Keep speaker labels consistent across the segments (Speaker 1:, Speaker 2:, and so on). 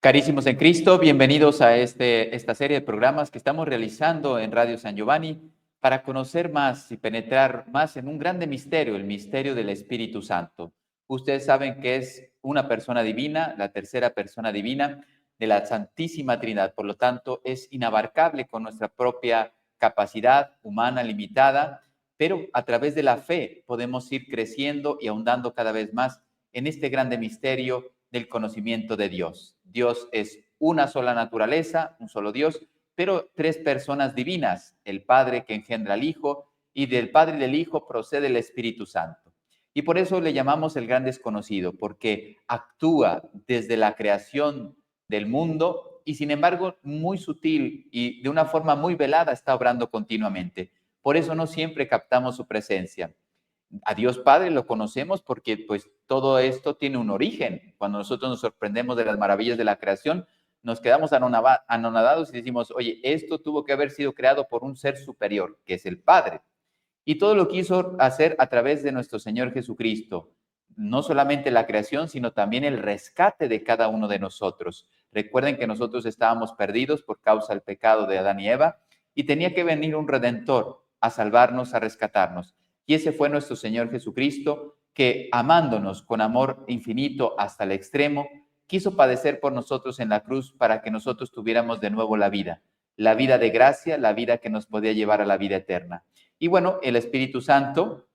Speaker 1: Carísimos en Cristo, bienvenidos a esta serie de programas que estamos realizando en Radio San Giovanni para conocer más y penetrar más en un grande misterio, el misterio del Espíritu Santo. Ustedes saben que es una persona divina, la tercera persona divina de la Santísima Trinidad. Por lo tanto, es inabarcable con nuestra propia capacidad humana limitada, pero a través de la fe podemos ir creciendo y ahondando cada vez más en este grande misterio del conocimiento de Dios. Dios es una sola naturaleza, un solo Dios, pero tres personas divinas, el Padre que engendra al Hijo, y del Padre y del Hijo procede el Espíritu Santo. Y por eso le llamamos el gran desconocido, porque actúa desde la creación del mundo y sin embargo muy sutil y de una forma muy velada está obrando continuamente. Por eso no siempre captamos su presencia. A Dios Padre lo conocemos porque pues todo esto tiene un origen. Cuando nosotros nos sorprendemos de las maravillas de la creación, nos quedamos anonadados y decimos, oye, esto tuvo que haber sido creado por un ser superior, que es el Padre. Y todo lo quiso hacer a través de nuestro Señor Jesucristo. No solamente la creación, sino también el rescate de cada uno de nosotros. Recuerden que nosotros estábamos perdidos por causa del pecado de Adán y Eva y tenía que venir un redentor a salvarnos, a rescatarnos. Y ese fue nuestro Señor Jesucristo, que amándonos con amor infinito hasta el extremo, quiso padecer por nosotros en la cruz para que nosotros tuviéramos de nuevo la vida de gracia, la vida que nos podía llevar a la vida eterna. Y bueno, el Espíritu Santo,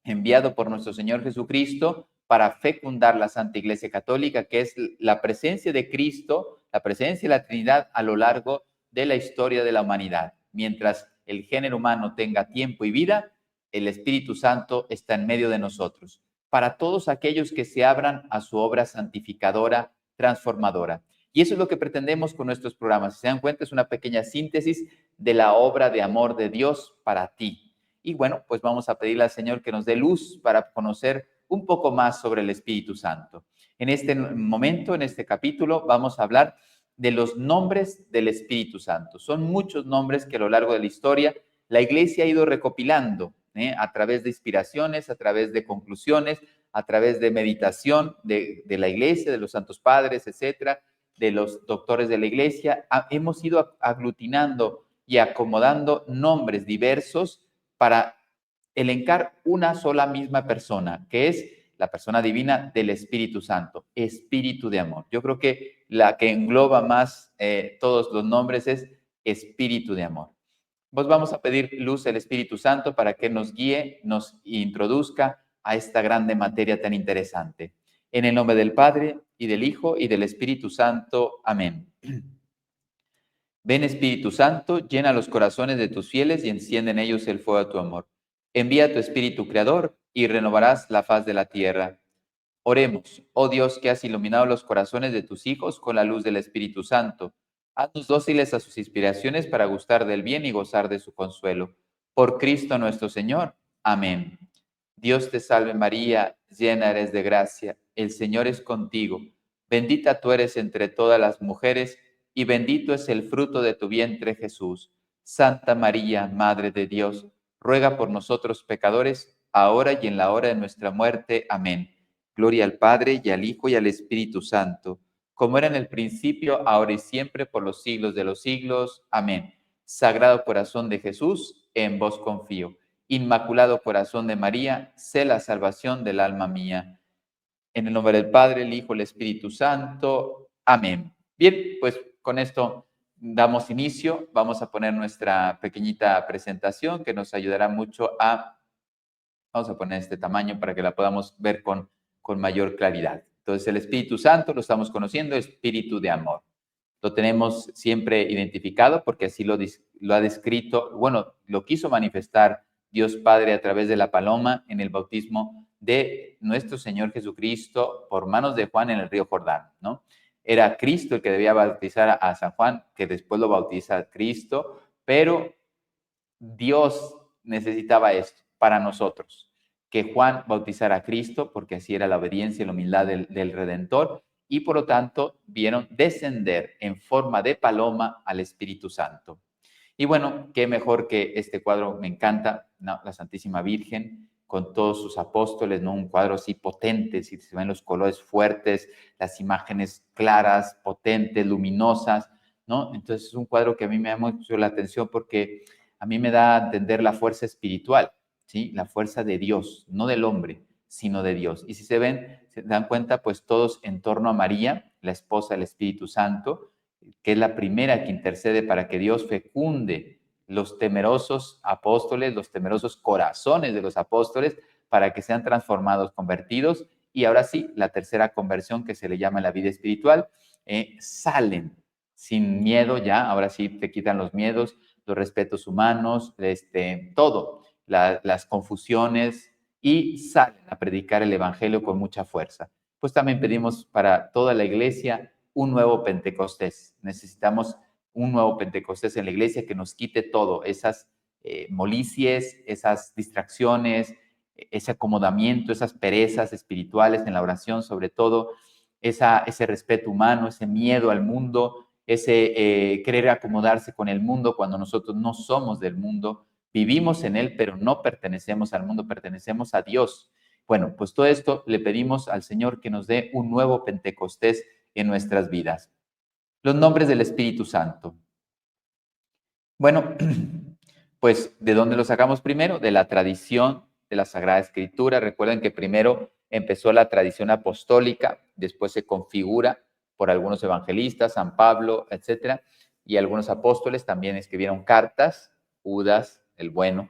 Speaker 1: enviado por nuestro Señor Jesucristo para fecundar la Santa Iglesia Católica, que es la presencia de Cristo, la presencia de la Trinidad a lo largo de la historia de la humanidad. Mientras el género humano tenga tiempo y vida, el Espíritu Santo está en medio de nosotros, para todos aquellos que se abran a su obra santificadora, transformadora. Y eso es lo que pretendemos con nuestros programas. Si se dan cuenta, es una pequeña síntesis de la obra de amor de Dios para ti. Y bueno, pues vamos a pedirle al Señor que nos dé luz para conocer un poco más sobre el Espíritu Santo. En este momento, en este capítulo, vamos a hablar de los nombres del Espíritu Santo. Son muchos nombres que a lo largo de la historia la Iglesia ha ido recopilando a través de inspiraciones, a través de conclusiones, a través de meditación de la Iglesia, de los santos padres, etcétera, de los doctores de la Iglesia. Hemos ido aglutinando y acomodando nombres diversos para elencar una sola misma persona, que es la persona divina del Espíritu Santo, Espíritu de amor. Yo creo que la que engloba más todos los nombres es Espíritu de amor. Pues vamos a pedir luz al Espíritu Santo para que nos guíe, nos introduzca a esta grande materia tan interesante. En el nombre del Padre, y del Hijo, y del Espíritu Santo. Amén. Ven Espíritu Santo, llena los corazones de tus fieles y enciende en ellos el fuego de tu amor. Envía tu Espíritu Creador y renovarás la faz de la tierra. Oremos, oh Dios que has iluminado los corazones de tus hijos con la luz del Espíritu Santo. Haznos dóciles a sus inspiraciones para gustar del bien y gozar de su consuelo. Por Cristo nuestro Señor. Amén. Dios te salve María, llena eres de gracia, el Señor es contigo. Bendita tú eres entre todas las mujeres y bendito es el fruto de tu vientre Jesús. Santa María, Madre de Dios, ruega por nosotros pecadores, ahora y en la hora de nuestra muerte. Amén. Gloria al Padre, y al Hijo, y al Espíritu Santo, como era en el principio, ahora y siempre, por los siglos de los siglos. Amén. Sagrado corazón de Jesús, en vos confío. Inmaculado corazón de María, sé la salvación del alma mía. En el nombre del Padre, el Hijo, el Espíritu Santo. Amén. Bien, pues con esto damos inicio. Vamos a poner nuestra pequeñita presentación que nos ayudará mucho a... Vamos a poner este tamaño para que la podamos ver con mayor claridad. Entonces, el Espíritu Santo lo estamos conociendo, Espíritu de amor. Lo tenemos siempre identificado porque así lo ha descrito, bueno, lo quiso manifestar Dios Padre a través de la paloma en el bautismo de nuestro Señor Jesucristo por manos de Juan en el río Jordán, ¿no? Era Cristo el que debía bautizar a San Juan, que después lo bautiza Cristo, pero Dios necesitaba esto para nosotros, que Juan bautizara a Cristo, porque así era la obediencia y la humildad del Redentor, y por lo tanto vieron descender en forma de paloma al Espíritu Santo. Y bueno, qué mejor que este cuadro, me encanta, ¿no? La Santísima Virgen, con todos sus apóstoles, ¿no? Un cuadro así potente, si se ven los colores fuertes, las imágenes claras, potentes, luminosas, ¿no? Entonces es un cuadro que a mí me llama mucho la atención porque a mí me da a entender la fuerza espiritual, ¿sí? La fuerza de Dios, no del hombre, sino de Dios. Y si se ven, se dan cuenta, pues todos en torno a María, la esposa del Espíritu Santo, que es la primera que intercede para que Dios fecunde los temerosos apóstoles, los temerosos corazones de los apóstoles, para que sean transformados, convertidos. Y ahora sí, la tercera conversión que se le llama la vida espiritual, salen sin miedo ya, ahora sí te quitan los miedos, los respetos humanos, todo, las confusiones, y salen a predicar el Evangelio con mucha fuerza. Pues también pedimos para toda la iglesia un nuevo Pentecostés. Necesitamos un nuevo Pentecostés en la iglesia que nos quite todo, esas molicies, esas distracciones, ese acomodamiento, esas perezas espirituales en la oración, sobre todo, ese respeto humano, ese miedo al mundo, ese querer acomodarse con el mundo cuando nosotros no somos del mundo, vivimos en él, pero no pertenecemos al mundo, pertenecemos a Dios. Bueno, pues todo esto le pedimos al Señor que nos dé un nuevo Pentecostés en nuestras vidas. Los nombres del Espíritu Santo. Bueno, pues ¿de dónde lo sacamos primero? De la tradición de la Sagrada Escritura. Recuerden que primero empezó la tradición apostólica, después se configura por algunos evangelistas, San Pablo, etcétera, y algunos apóstoles también escribieron cartas, Judas, el bueno,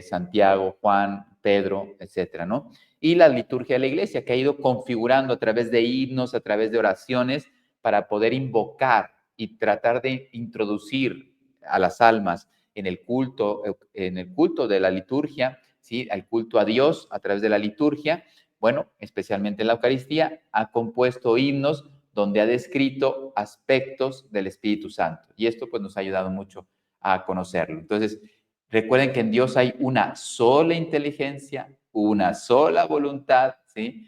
Speaker 1: Santiago, Juan, Pedro, etcétera, ¿no? Y la liturgia de la iglesia que ha ido configurando a través de himnos, a través de oraciones, para poder invocar y tratar de introducir a las almas en el culto de la liturgia, ¿sí? Al culto a Dios a través de la liturgia. Bueno, especialmente en la Eucaristía, ha compuesto himnos donde ha descrito aspectos del Espíritu Santo. Y esto pues nos ha ayudado mucho a conocerlo. Entonces, recuerden que en Dios hay una sola inteligencia, una sola voluntad, ¿sí?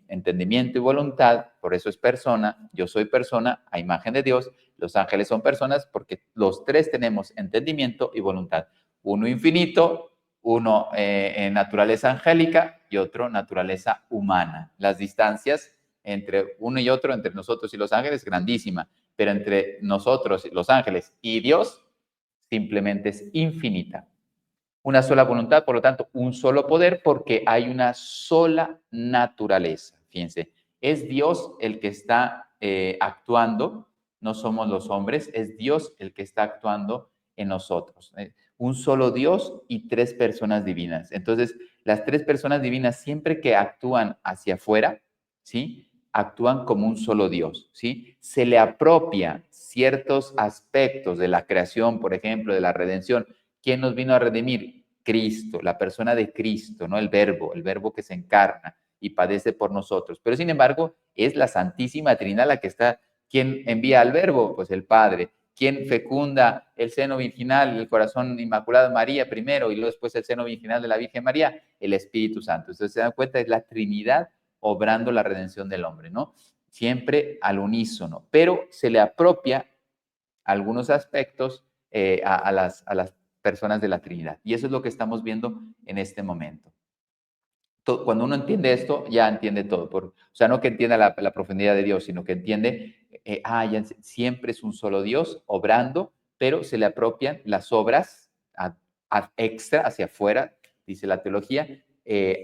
Speaker 1: Entendimiento y voluntad, por eso es persona, yo soy persona a imagen de Dios, los ángeles son personas porque los tres tenemos entendimiento y voluntad. Uno infinito, uno en naturaleza angélica y otro naturaleza humana. Las distancias entre uno y otro, entre nosotros y los ángeles, grandísima, pero entre nosotros, los ángeles y Dios, simplemente es infinita. Una sola voluntad, por lo tanto, un solo poder, porque hay una sola naturaleza. Fíjense, es Dios el que está actuando, no somos los hombres, es Dios el que está actuando en nosotros. Un solo Dios y tres personas divinas. Entonces, las tres personas divinas, siempre que actúan hacia afuera, ¿sí? Actúan como un solo Dios, ¿sí? Se le apropia ciertos aspectos de la creación, por ejemplo, de la redención. ¿Quién nos vino a redimir? Cristo, la persona de Cristo, ¿no? El verbo que se encarna y padece por nosotros. Pero sin embargo, es la Santísima Trinidad la que está. ¿Quién envía al verbo? Pues el Padre. ¿Quién fecunda el seno virginal, el corazón inmaculado de María primero y luego después el seno virginal de la Virgen María? El Espíritu Santo. Entonces se dan cuenta, es la Trinidad obrando la redención del hombre, ¿no? Siempre al unísono, pero se le apropia algunos aspectos a las personas de la Trinidad. Y eso es lo que estamos viendo en este momento. Cuando uno entiende esto, ya entiende todo. O sea, no que entienda la profundidad de Dios, sino que entiende, ya siempre es un solo Dios obrando, pero se le apropian las obras extra, hacia afuera, dice la teología,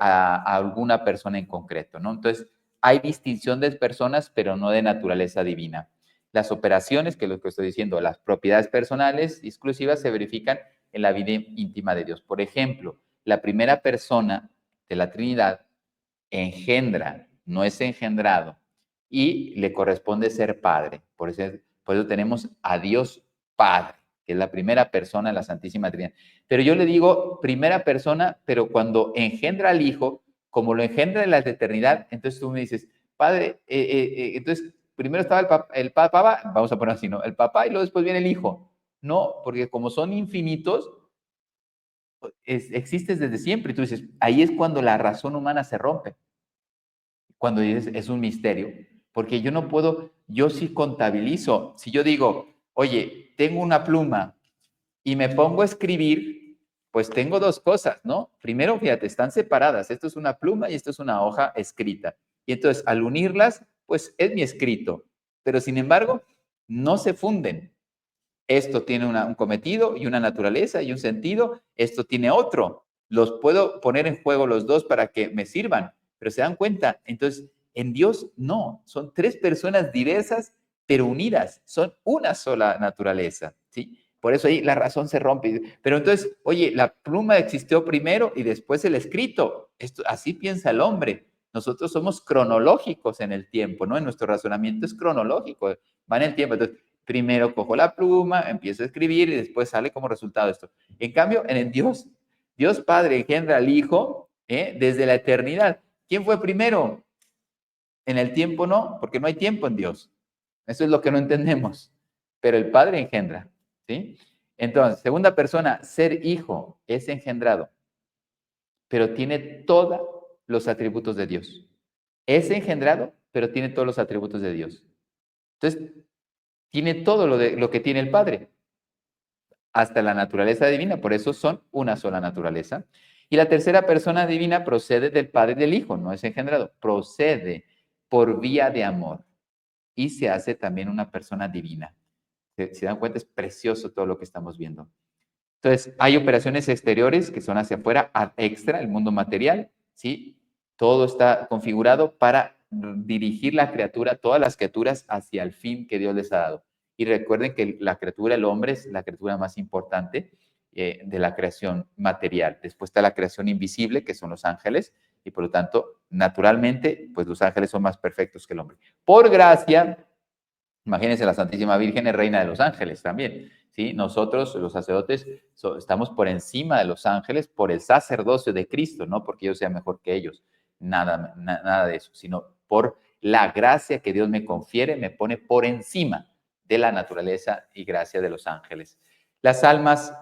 Speaker 1: a alguna persona en concreto, ¿no? Entonces, hay distinción de personas, pero no de naturaleza divina. Las operaciones, que es lo que estoy diciendo, las propiedades personales exclusivas se verifican en la vida íntima de Dios. Por ejemplo, la primera persona de la Trinidad engendra, no es engendrado, y le corresponde ser Padre. Por eso tenemos a Dios Padre, que es la primera persona de la Santísima Trinidad. Pero yo le digo primera persona, pero cuando engendra al Hijo, como lo engendra en la eternidad, entonces tú me dices, Padre, entonces primero estaba el papá, vamos a poner así, ¿no? El papá y luego después viene el Hijo. No, porque como son infinitos, existes desde siempre. Y tú dices, ahí es cuando la razón humana se rompe, cuando dices, es un misterio, porque yo no puedo, yo sí contabilizo. Si yo digo, oye, tengo una pluma y me pongo a escribir, pues tengo dos cosas, ¿no? Primero, fíjate, están separadas. Esto es una pluma y esto es una hoja escrita. Y entonces, al unirlas, pues es mi escrito. Pero sin embargo, no se funden. Esto tiene un cometido y una naturaleza y un sentido. Esto tiene otro. Los puedo poner en juego los dos para que me sirvan. Pero se dan cuenta, entonces, en Dios no. Son tres personas diversas, pero unidas. Son una sola naturaleza, ¿sí? Por eso ahí la razón se rompe. Pero entonces, oye, la pluma existió primero y después el escrito. Esto, así piensa el hombre. Nosotros somos cronológicos en el tiempo, ¿no? En nuestro razonamiento es cronológico, va en el tiempo. Entonces, primero cojo la pluma, empiezo a escribir y después sale como resultado esto. En cambio, en el Dios, Dios Padre engendra al Hijo desde la eternidad. ¿Quién fue primero? En el tiempo no, porque no hay tiempo en Dios. Eso es lo que no entendemos. Pero el Padre engendra, ¿sí? Entonces, segunda persona, ser hijo es engendrado, pero tiene todos los atributos de Dios. Es engendrado, pero tiene todos los atributos de Dios. Entonces, tiene todo lo que tiene el Padre, hasta la naturaleza divina, por eso son una sola naturaleza. Y la tercera persona divina procede del Padre y del Hijo, no es engendrado, procede por vía de amor y se hace también una persona divina. Si dan cuenta, es precioso todo lo que estamos viendo. Entonces, hay operaciones exteriores que son hacia afuera, extra, el mundo material, ¿sí? Todo está configurado para dirigir la criatura, todas las criaturas, hacia el fin que Dios les ha dado. Y recuerden que la criatura, el hombre, es la criatura más importante de la creación material. Después está la creación invisible, que son los ángeles, y por lo tanto, naturalmente, pues los ángeles son más perfectos que el hombre. Por gracia, imagínense, la Santísima Virgen es reina de los ángeles también, ¿sí? Nosotros, los sacerdotes, estamos por encima de los ángeles por el sacerdocio de Cristo, no porque yo sea mejor que ellos, nada de eso, sino por la gracia que Dios me confiere, me pone por encima de la naturaleza y gracia de los ángeles. Las almas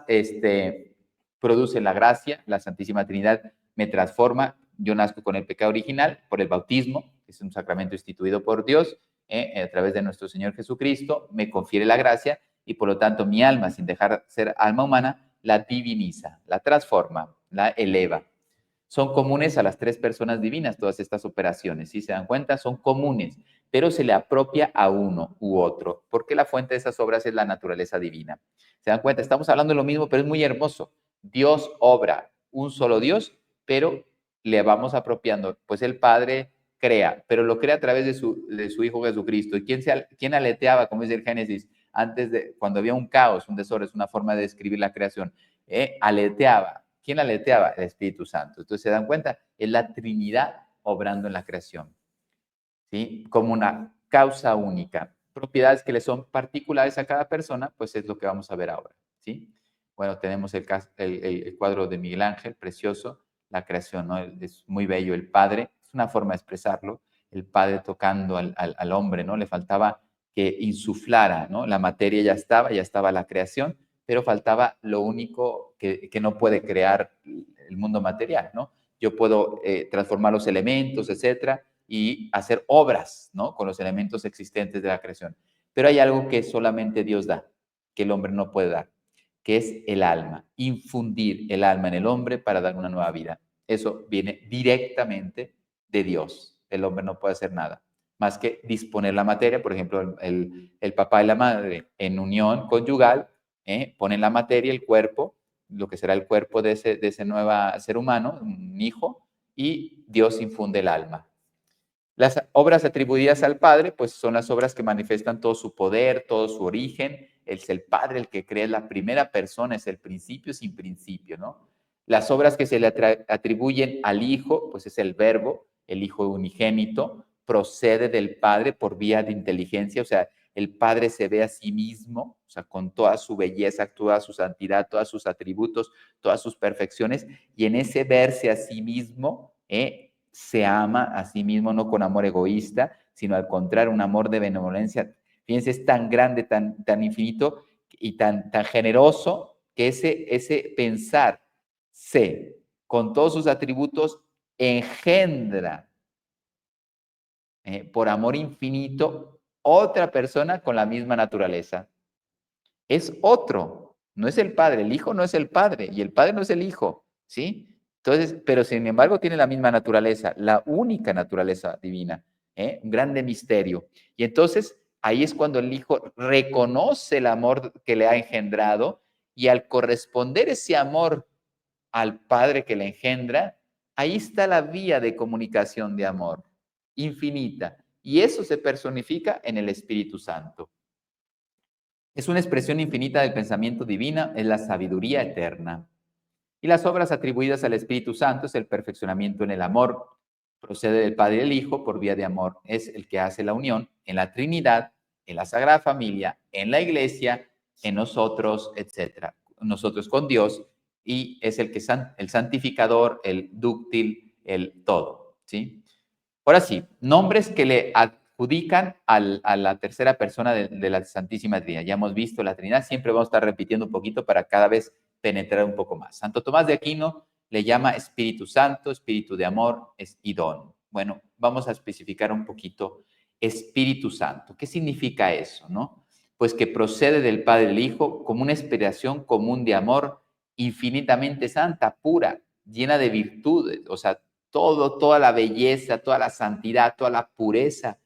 Speaker 1: producen la gracia, la Santísima Trinidad me transforma, yo nazco con el pecado original por el bautismo, que es un sacramento instituido por Dios, a través de nuestro Señor Jesucristo, me confiere la gracia y por lo tanto mi alma, sin dejar ser alma humana, la diviniza, la transforma, la eleva. Son comunes a las tres personas divinas todas estas operaciones, si se dan cuenta, son comunes, pero se le apropia a uno u otro, porque la fuente de esas obras es la naturaleza divina. Se dan cuenta, estamos hablando de lo mismo, pero es muy hermoso. Dios obra, un solo Dios, pero le vamos apropiando, pues el Padre crea, pero lo crea a través de su Hijo Jesucristo. ¿Y quién aleteaba, como dice el Génesis, antes de, cuando había un caos, un desorden, es una forma de describir la creación? Aleteaba. ¿Quién aleteaba? El Espíritu Santo. Entonces, ¿se dan cuenta? Es la Trinidad obrando en la creación, ¿sí? Como una causa única. Propiedades que le son particulares a cada persona, pues es lo que vamos a ver ahora, ¿sí? Bueno, tenemos el cuadro de Miguel Ángel, precioso, la creación, ¿no? Es muy bello. El Padre, es una forma de expresarlo, el Padre tocando al hombre, ¿no? Le faltaba que insuflara, ¿no? La materia ya estaba la creación, pero faltaba lo único que no puede crear el mundo material, ¿no? Yo puedo transformar los elementos, etcétera, y hacer obras, ¿no? Con los elementos existentes de la creación. Pero hay algo que solamente Dios da, que el hombre no puede dar, que es el alma, infundir el alma en el hombre para dar una nueva vida. Eso viene directamente de Dios. El hombre no puede hacer nada más que disponer la materia, por ejemplo, el papá y la madre en unión conyugal, ponen la materia, el cuerpo, lo que será el cuerpo de ese nuevo ser humano, un hijo, y Dios infunde el alma. Las obras atribuidas al Padre, pues son las obras que manifiestan todo su poder, todo su origen. Es el Padre el que crea, la primera persona, es el principio sin principio, ¿no? Las obras que se le atribuyen al Hijo, pues es el Hijo unigénito, procede del Padre por vía de inteligencia, o sea, el Padre se ve a sí mismo, o sea, con toda su belleza, toda su santidad, todos sus atributos, todas sus perfecciones, y en ese verse a sí mismo, se ama a sí mismo no con amor egoísta, sino al contrario, un amor de benevolencia. Fíjense, es tan grande, tan infinito y tan generoso que ese pensarse con todos sus atributos engendra por amor infinito otra persona con la misma naturaleza. Es otro. No es el Padre, el Hijo no es el Padre y el Padre no es el Hijo, ¿sí? Entonces, pero sin embargo tiene la misma naturaleza, la única naturaleza divina, ¿eh? Un grande misterio. Y entonces ahí es cuando el Hijo reconoce el amor que le ha engendrado y al corresponder ese amor al Padre que le engendra, ahí está la vía de comunicación de amor infinita. Y eso se personifica en el Espíritu Santo. Es una expresión infinita del pensamiento divino, es la sabiduría eterna. Y las obras atribuidas al Espíritu Santo es el perfeccionamiento en el amor. Procede del Padre y el Hijo por vía de amor. Es el que hace la unión en la Trinidad, en la Sagrada Familia, en la Iglesia, en nosotros, etcétera. Nosotros con Dios, y es el que el santificador, el dúctil, el todo, ¿sí? Ahora sí, nombres que le adjudican a la tercera persona de la Santísima Trinidad. Ya hemos visto la Trinidad, siempre vamos a estar repitiendo un poquito para cada vez penetrar un poco más. Santo Tomás de Aquino le llama Espíritu Santo, Espíritu de amor y don. Bueno, vamos a especificar un poquito Espíritu Santo. ¿Qué significa eso, no? Pues que procede del Padre y del Hijo como una inspiración común de amor infinitamente santa, pura, llena de virtudes, o sea, toda la belleza, toda la santidad, toda la pureza,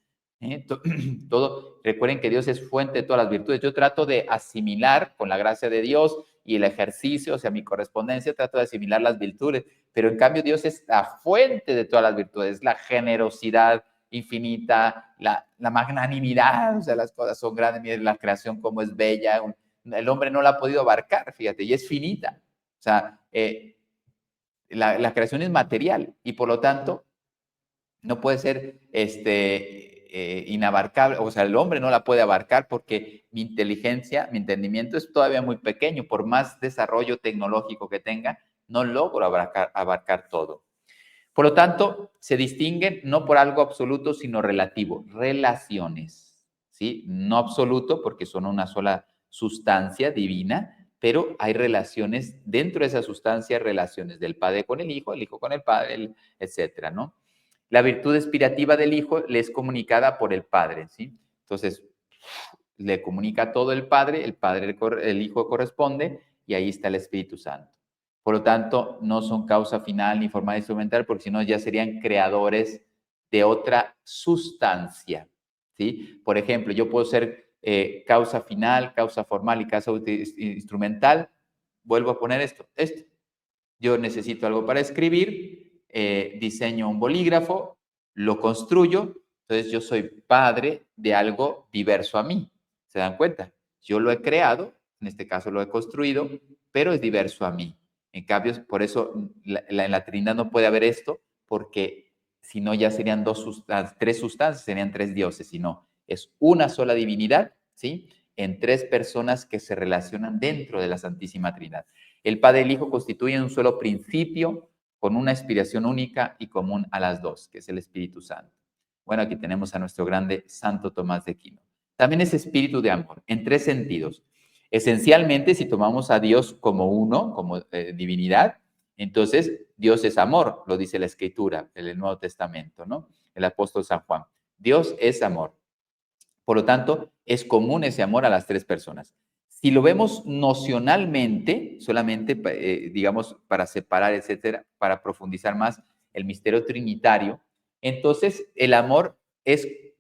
Speaker 1: todo. Recuerden que Dios es fuente de todas las virtudes. Yo trato de asimilar con la gracia de Dios y el ejercicio, o sea, mi correspondencia, trato de asimilar las virtudes, pero en cambio Dios es la fuente de todas las virtudes, la generosidad infinita, la magnanimidad, o sea, las cosas son grandes, miren la creación como es bella, el hombre no la ha podido abarcar, fíjate, y es finita. O sea, la creación es material y por lo tanto no puede ser inabarcable, o sea, el hombre no la puede abarcar porque mi inteligencia, mi entendimiento es todavía muy pequeño, por más desarrollo tecnológico que tenga, no logro abarcar todo. Por lo tanto, se distinguen no por algo absoluto, sino relativo, relaciones, ¿sí? No absoluto porque son una sola sustancia divina, pero hay relaciones dentro de esa sustancia, relaciones del Padre con el Hijo con el Padre, etcétera, ¿no? La virtud expirativa del Hijo le es comunicada por el Padre, ¿sí? Entonces, le comunica todo el Padre, el Hijo corresponde y ahí está el Espíritu Santo. Por lo tanto, no son causa final ni forma instrumental, porque si no ya serían creadores de otra sustancia, ¿sí? Por ejemplo, yo puedo ser causa final, causa formal y causa instrumental. Vuelvo a poner esto. Yo necesito algo para escribir, diseño un bolígrafo, lo construyo, entonces yo soy padre de algo diverso a mí. ¿Se dan cuenta? Yo lo he creado, en este caso lo he construido, pero es diverso a mí. En cambio, por eso en la Trinidad no puede haber esto, porque si no ya serían tres sustancias, serían tres dioses, sino es una sola divinidad, ¿sí? En tres personas que se relacionan dentro de la Santísima Trinidad. El Padre y el Hijo constituyen un solo principio con una inspiración única y común a las dos, que es el Espíritu Santo. Bueno, aquí tenemos a nuestro grande Santo Tomás de Aquino. También es espíritu de amor, en tres sentidos. Esencialmente, si tomamos a Dios como uno, como divinidad, entonces Dios es amor, lo dice la Escritura, en el Nuevo Testamento, ¿no? El apóstol San Juan. Dios es amor. Por lo tanto, es común ese amor a las tres personas. Si lo vemos nocionalmente, solamente, digamos, para separar, etcétera, para profundizar más el misterio trinitario, entonces el amor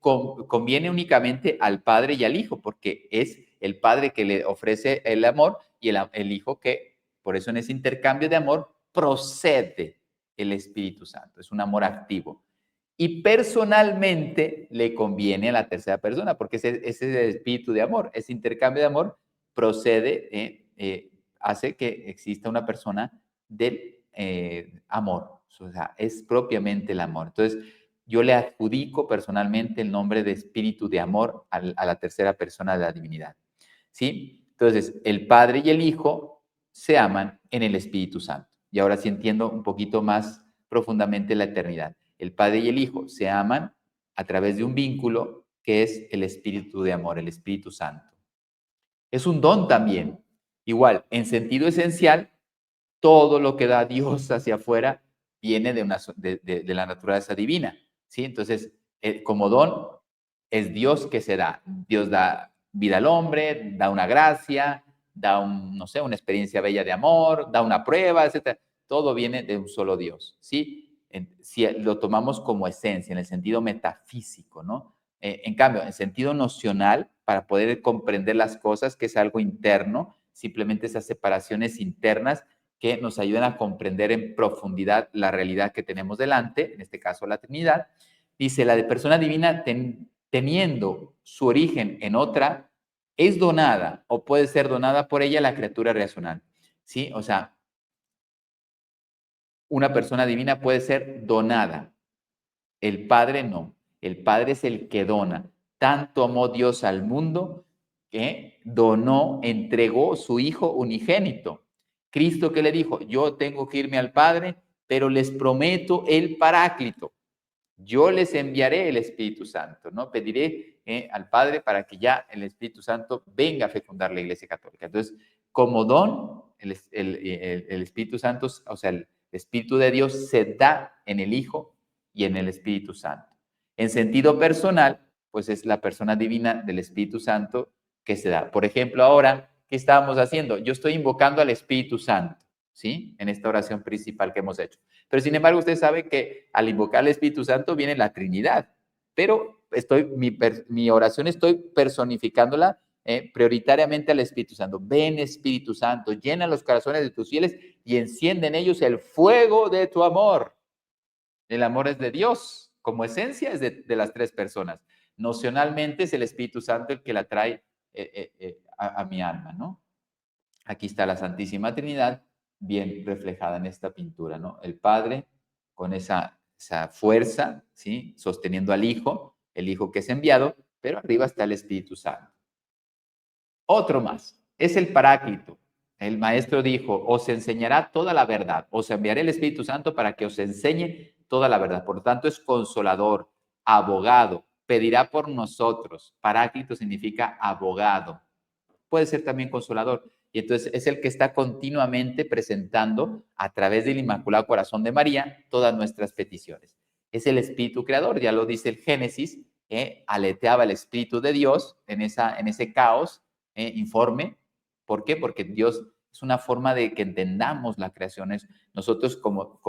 Speaker 1: conviene únicamente al Padre y al Hijo, porque es el Padre que le ofrece el amor y el Hijo que, por eso en ese intercambio de amor, procede el Espíritu Santo. Es un amor activo. Y personalmente le conviene a la tercera persona, porque ese es el espíritu de amor. Ese intercambio de amor procede, hace que exista una persona del amor. O sea, es propiamente el amor. Entonces, yo le adjudico personalmente el nombre de espíritu de amor a la tercera persona de la divinidad. ¿Sí? Entonces, el Padre y el Hijo se aman en el Espíritu Santo. Y ahora sí entiendo un poquito más profundamente la eternidad. El Padre y el Hijo se aman a través de un vínculo que es el Espíritu de amor, el Espíritu Santo. Es un don también. Igual, en sentido esencial, todo lo que da Dios hacia afuera viene de la naturaleza divina. ¿Sí? Entonces, como don, es Dios que se da. Dios da vida al hombre, da una gracia, da no sé, una experiencia bella de amor, da una prueba, etc. Todo viene de un solo Dios, ¿sí? Si lo tomamos como esencia, en el sentido metafísico, ¿no? En cambio, en sentido nocional, para poder comprender las cosas, que es algo interno, simplemente esas separaciones internas que nos ayudan a comprender en profundidad la realidad que tenemos delante, en este caso la Trinidad. Dice, la de persona divina teniendo su origen en otra, es donada o puede ser donada por ella la criatura racional, ¿sí? O sea, una persona divina puede ser donada, el Padre no. El Padre es el que dona. Tanto amó Dios al mundo que donó, entregó su Hijo unigénito. Cristo que le dijo, yo tengo que irme al Padre, pero les prometo el Paráclito. Yo les enviaré el Espíritu Santo, ¿no? Pediré al Padre para que ya el Espíritu Santo venga a fecundar la Iglesia Católica. Entonces, como don, el Espíritu Santo, o sea, el Espíritu de Dios se da en el Hijo y en el Espíritu Santo. En sentido personal, pues es la persona divina del Espíritu Santo que se da. Por ejemplo, ahora, ¿qué estábamos haciendo? Yo estoy invocando al Espíritu Santo, ¿sí? En esta oración principal que hemos hecho. Pero sin embargo, usted sabe que al invocar al Espíritu Santo viene la Trinidad. Pero mi oración estoy personificándola prioritariamente al Espíritu Santo. Ven, Espíritu Santo, llena los corazones de tus fieles y enciende en ellos el fuego de tu amor. El amor es de Dios, como esencia es de las tres personas. Nocionalmente es el Espíritu Santo el que la trae a mi alma, ¿no? Aquí está la Santísima Trinidad bien reflejada en esta pintura, ¿no? El Padre con esa fuerza, ¿sí? Sosteniendo al Hijo, el Hijo que es enviado, pero arriba está el Espíritu Santo. Otro más, es el Paráclito. El Maestro dijo, os enseñará toda la verdad, os enviaré el Espíritu Santo para que os enseñe toda la verdad. Por lo tanto, es consolador, abogado, pedirá por nosotros. Paráclito significa abogado. Puede ser también consolador. Y entonces es el que está continuamente presentando a través del Inmaculado Corazón de María todas nuestras peticiones. Es el Espíritu Creador, ya lo dice el Génesis, aleteaba el Espíritu de Dios en ese caos informe. ¿Por qué? Porque Dios es una forma de que entendamos la creación. Nosotros como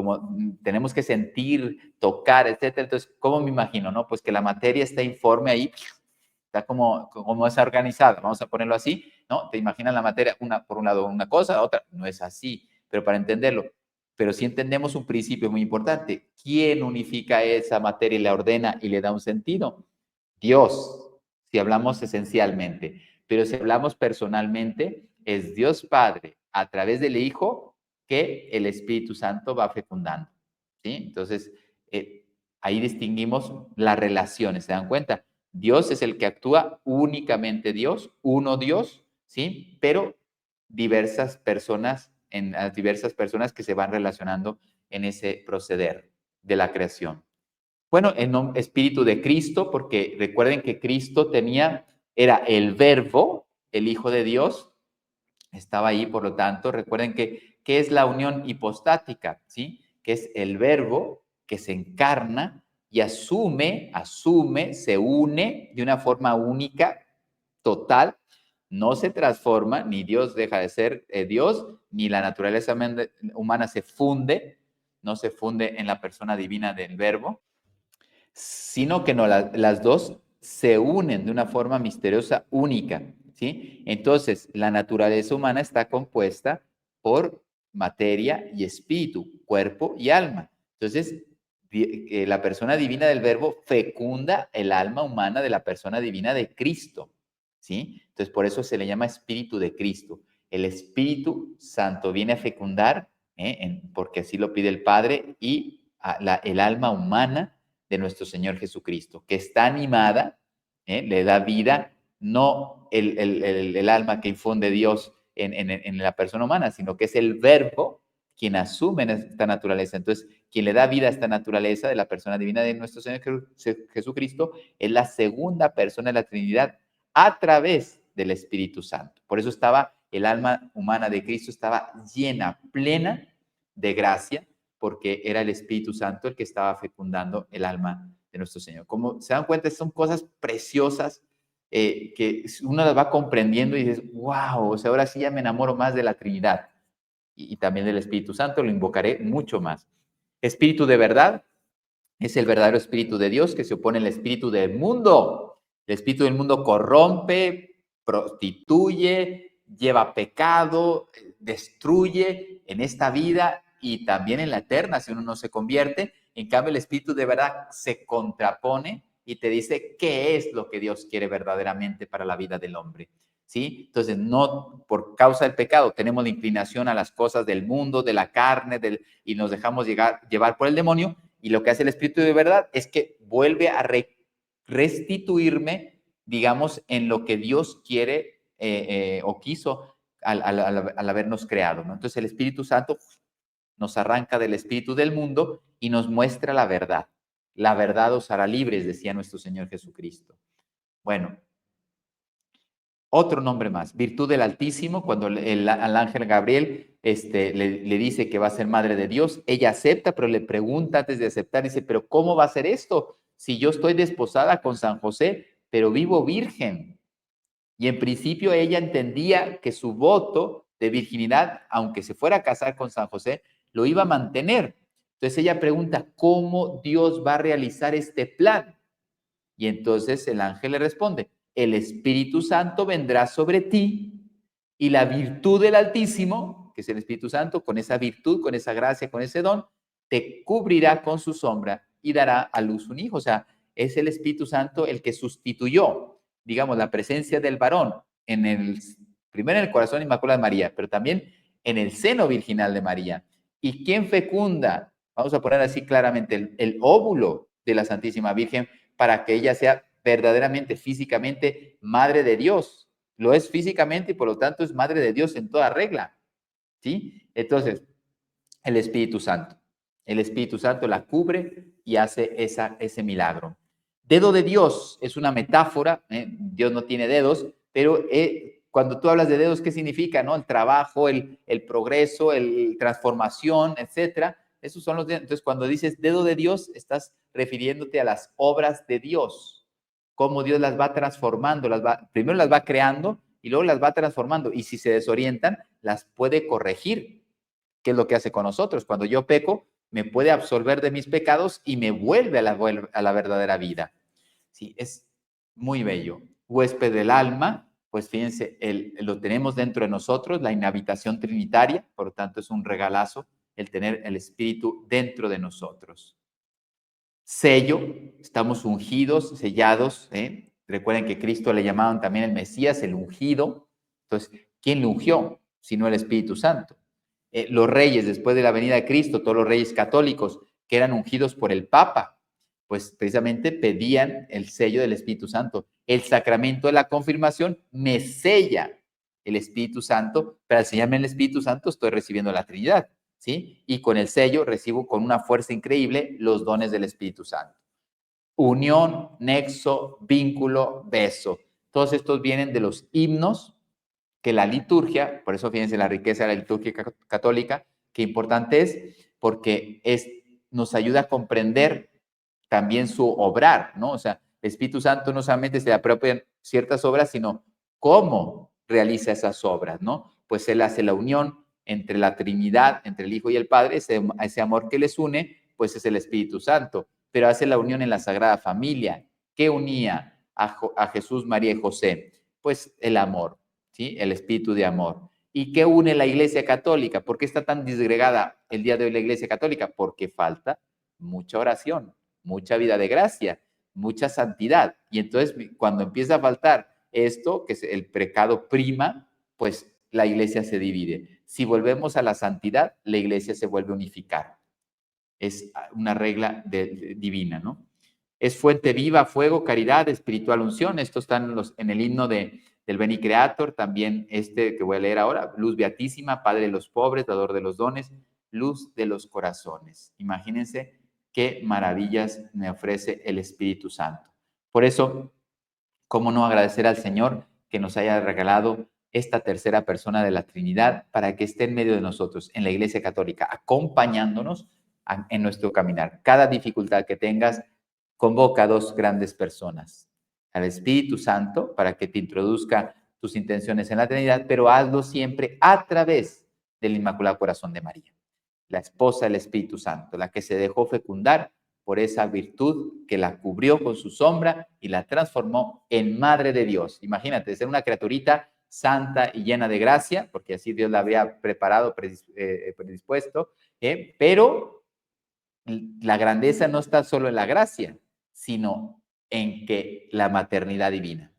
Speaker 1: tenemos que sentir, tocar, etcétera. Entonces, ¿cómo me imagino? No? Pues que la materia está informe ahí, está como es organizada, vamos a ponerlo así, ¿no? Te imaginas la materia, por un lado una cosa, otra, no es así, pero para entenderlo, pero sí entendemos un principio muy importante, ¿quién unifica esa materia y la ordena y le da un sentido? Dios, si hablamos esencialmente, pero si hablamos personalmente, es Dios Padre a través del Hijo que el Espíritu Santo va fecundando, ¿sí? Entonces, ahí distinguimos las relaciones, ¿se dan cuenta? Dios es el que actúa, únicamente Dios, uno Dios, ¿sí? Pero diversas personas que se van relacionando en ese proceder de la creación. Bueno, en espíritu de Cristo, porque recuerden que Cristo era el Verbo, el Hijo de Dios, estaba ahí, por lo tanto, recuerden que es la unión hipostática, ¿sí? Que es el Verbo que se encarna y se une de una forma única, total, no se transforma, ni Dios deja de ser Dios, ni la naturaleza humana se funde, no se funde en la persona divina del Verbo, sino que no, las dos se unen de una forma misteriosa, única, ¿sí? Entonces, la naturaleza humana está compuesta por materia y espíritu, cuerpo y alma. Entonces, la persona divina del Verbo fecunda el alma humana de la persona divina de Cristo, ¿sí? Entonces, por eso se le llama espíritu de Cristo. El Espíritu Santo viene a fecundar, porque así lo pide el Padre, y el alma humana de nuestro Señor Jesucristo, que está animada, le da vida, no el alma que infunde Dios en la persona humana, sino que es el Verbo quien asume esta naturaleza. Entonces, quien le da vida a esta naturaleza de la persona divina de nuestro Señor Jesucristo es la segunda persona de la Trinidad a través del Espíritu Santo. Por eso el alma humana de Cristo estaba llena, plena de gracia, porque era el Espíritu Santo el que estaba fecundando el alma de nuestro Señor. Como se dan cuenta, son cosas preciosas que uno las va comprendiendo y dices, wow, o sea, ahora sí ya me enamoro más de la Trinidad y también del Espíritu Santo, lo invocaré mucho más. Espíritu de verdad es el verdadero Espíritu de Dios que se opone al espíritu del mundo. El espíritu del mundo corrompe, prostituye, lleva pecado, destruye en esta vida y también en la eterna si uno no se convierte. En cambio, el espíritu de verdad se contrapone y te dice qué es lo que Dios quiere verdaderamente para la vida del hombre. ¿Sí? Entonces, no por causa del pecado tenemos la inclinación a las cosas del mundo, de la carne, y nos dejamos llevar por el demonio, y lo que hace el Espíritu de verdad es que vuelve a restituirme, digamos, en lo que Dios quiere o quiso al habernos creado, ¿no? Entonces el Espíritu Santo nos arranca del espíritu del mundo y nos muestra la verdad. La verdad os hará libres, decía nuestro Señor Jesucristo. Bueno, otro nombre más, virtud del Altísimo, cuando al ángel Gabriel le dice que va a ser madre de Dios, ella acepta, pero le pregunta antes de aceptar, dice, pero ¿cómo va a ser esto? Si yo estoy desposada con San José, pero vivo virgen. Y en principio ella entendía que su voto de virginidad, aunque se fuera a casar con San José, lo iba a mantener. Entonces ella pregunta, ¿cómo Dios va a realizar este plan? Y entonces el ángel le responde, el Espíritu Santo vendrá sobre ti y la virtud del Altísimo, que es el Espíritu Santo, con esa virtud, con esa gracia, con ese don, te cubrirá con su sombra y dará a luz un hijo. O sea, es el Espíritu Santo el que sustituyó, digamos, la presencia del varón primero en el corazón inmaculado de María, pero también en el seno virginal de María. ¿Y quién fecunda? Vamos a poner así claramente el óvulo de la Santísima Virgen para que ella sea verdaderamente, físicamente, madre de Dios. Lo es físicamente y por lo tanto es madre de Dios en toda regla. ¿Sí? Entonces, el Espíritu Santo. El Espíritu Santo la cubre y hace ese milagro. Dedo de Dios es una metáfora, Dios no tiene dedos, pero cuando tú hablas de dedos, ¿qué significa? ¿No? El trabajo, el progreso, la transformación, etcétera. Esos son los dedos. Entonces, cuando dices dedo de Dios, estás refiriéndote a las obras de Dios, cómo Dios las va transformando, primero las va creando y luego las va transformando. Y si se desorientan, las puede corregir. ¿Qué es lo que hace con nosotros? Cuando yo peco, me puede absolver de mis pecados y me vuelve a la verdadera vida. Sí, es muy bello. Huésped del alma, pues fíjense, lo tenemos dentro de nosotros, la inhabitación trinitaria, por lo tanto es un regalazo el tener el Espíritu dentro de nosotros. Sello, estamos ungidos, sellados, ¿eh? Recuerden que Cristo le llamaban también el Mesías, el ungido. Entonces, ¿quién le ungió? Sino el Espíritu Santo. Los reyes, después de la venida de Cristo, todos los reyes católicos que eran ungidos por el Papa, pues precisamente pedían el sello del Espíritu Santo. El sacramento de la confirmación me sella el Espíritu Santo, pero al sellarme el Espíritu Santo estoy recibiendo la Trinidad, ¿sí? Y con el sello recibo con una fuerza increíble los dones del Espíritu Santo. Unión, nexo, vínculo, beso. Todos estos vienen de los himnos que la liturgia, por eso fíjense la riqueza de la liturgia católica, qué importante es, porque nos ayuda a comprender también su obrar, ¿no? O sea, el Espíritu Santo no solamente se le apropian ciertas obras, sino cómo realiza esas obras, ¿no? Pues Él hace la unión entre la Trinidad, entre el Hijo y el Padre, ese amor que les une, pues es el Espíritu Santo, pero hace la unión en la Sagrada Familia. ¿Qué unía a Jesús, María y José? Pues el amor, ¿sí? El espíritu de amor. ¿Y qué une la Iglesia Católica? ¿Por qué está tan disgregada el día de hoy la Iglesia Católica? Porque falta mucha oración, mucha vida de gracia, mucha santidad. Y entonces cuando empieza a faltar esto, que es el pecado prima, pues la Iglesia se divide. Si volvemos a la santidad, la Iglesia se vuelve a unificar. Es una regla divina, ¿no? Es fuente viva, fuego, caridad, espiritual unción. Estos están en el himno del Beni Creator, también que voy a leer ahora, luz beatísima, Padre de los pobres, dador de los dones, luz de los corazones. Imagínense qué maravillas me ofrece el Espíritu Santo. Por eso, ¿cómo no agradecer al Señor que nos haya regalado esta tercera persona de la Trinidad para que esté en medio de nosotros, en la Iglesia Católica, acompañándonos en nuestro caminar? Cada dificultad que tengas, convoca a dos grandes personas, al Espíritu Santo para que te introduzca tus intenciones en la Trinidad, pero hazlo siempre a través del Inmaculado Corazón de María, la esposa del Espíritu Santo, la que se dejó fecundar por esa virtud que la cubrió con su sombra y la transformó en Madre de Dios. Imagínate, ser una criaturita santa y llena de gracia, porque así Dios la había preparado, predispuesto, pero la grandeza no está solo en la gracia, sino en que la maternidad divina.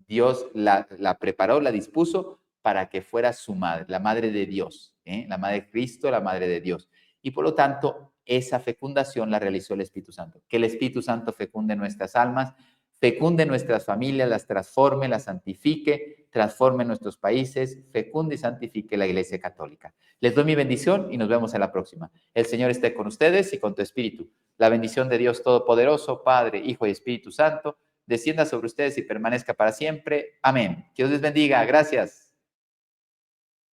Speaker 1: Dios la preparó, la dispuso para que fuera su madre, la madre de Dios, la madre de Cristo, la madre de Dios. Y por lo tanto, esa fecundación la realizó el Espíritu Santo. Que el Espíritu Santo fecunde nuestras almas, fecunde nuestras familias, las transforme, las santifique, transforme nuestros países, fecunde y santifique la Iglesia Católica. Les doy mi bendición y nos vemos en la próxima. El Señor esté con ustedes y con tu espíritu. La bendición de Dios Todopoderoso, Padre, Hijo y Espíritu Santo, descienda sobre ustedes y permanezca para siempre. Amén. Que Dios les bendiga. Gracias.